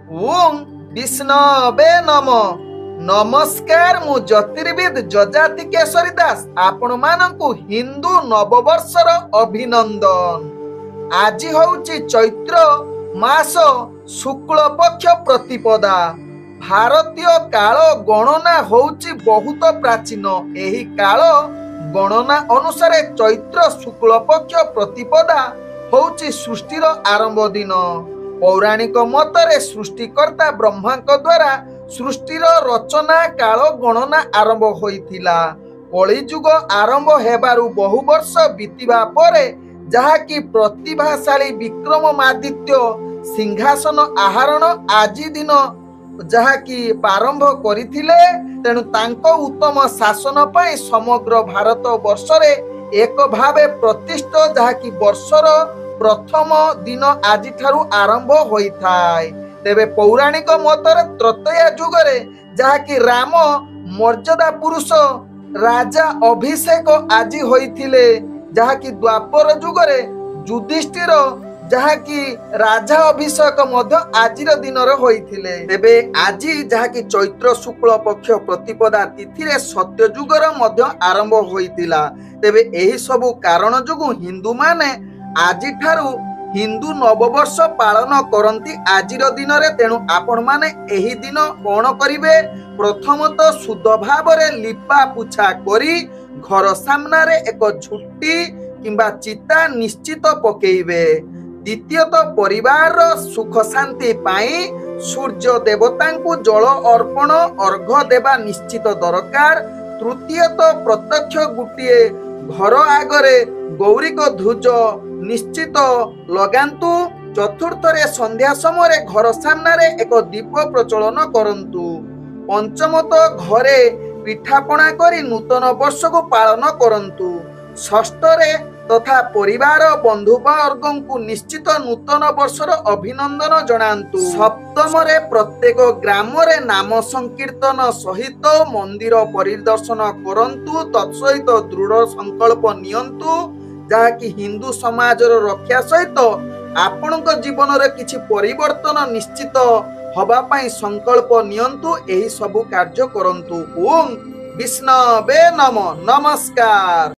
ओं विष्णवे नम। नमस्कार, मु ज्योतिर्विद जजाति केशरी दास आपण मानकु हिंदू नववर्षर अभिनंदन। आज होउची चैत्र मास शुक्ल पक्ष प्रतिपदा। भारतीय काल गणना होउची बहुत प्राचीन। एही काल गणना अनुसार चैत्र शुक्ल पक्ष प्रतिपदा होउची सृष्टिर आरंभ दिन। पौराणिक मतरे सृष्टिकर्ता ब्रह्मा द्वारा सृष्टिर रचना काल गणना आरंभ होइथिला। कलिजुग आरंभ हेबारु बहु वर्ष बीतिबा परे जहाँकि प्रतिभाशाली विक्रमादित्य सिंहासन आहरण आज दिन जहाँकि प्रारंभ करिथिले। तेणु तांको उत्तम शासन पाई समग्र भारत वर्षरे एक भावे प्रतिष्ठित जहाँकि वर्षर प्रथम दिन आज ठारू आरंभ होइथाय। तेबे पौराणिक मतरे त्रैतया जुगरे जहाँकि राम मर्यादा पुरुष राजा अभिषेक आज होइथिले। जहाँकि द्वापर जुगरे युधिष्ठिर जहाँकि राजा अभिषेक मध्य आजिर दिन होइथिले। तेबे आजी जहाँकि चैत्र शुक्ल पक्ष प्रतिपदा तिथिरे सत्य जुगर मध्य आरंभ होइतिला। तेबे एही सबु कारण जुगु हिंदू माने आजी ठारू हिंदू नववर्ष पालन करती आजिर दिन रे। तेणु आपण माने एही दिन कोन करिवे, प्रथमतः शुद्ध भाव रे लिपा पुछा करी घर सामना रे एक झुट्टी किंबा चिता निश्चित पकेइबे। द्वितीयतः परिवार सुख शांति पाई सूर्य देवतांकु जल अर्पण अर्घ देवा निश्चित दरकार। तृतीयतः प्रत्यक्ष गुटिए घर आगरे गौरी को ध्वज निश्चित लगांतु। चतुर्थ रे संध्या समय घर सामना रे एक दीप प्रचलन करंतु। पंचमत घरे पिठापଣା करी नूतन वर्ष को पालन करंतु। षष्ठ रे तथा परिवार बंधुवर्ग को निश्चित नूतन वर्षर अभिनंदन जनांतु। सप्तम रे प्रत्येक ग्राम रे नाम संकीर्तन सहित मंदिर परिदर्शन करंतु। तत्सहित दृढ़ संकल्प नियंतु जहाँकि हिंदू समाजर रक्षा सहित आपणक जीवन रे किछि परिवर्तन निश्चित हवा पाई संकल्प नियंतु। एही सबु कार्य करंतु। ओं विष्णवे नमः। नमस्कार।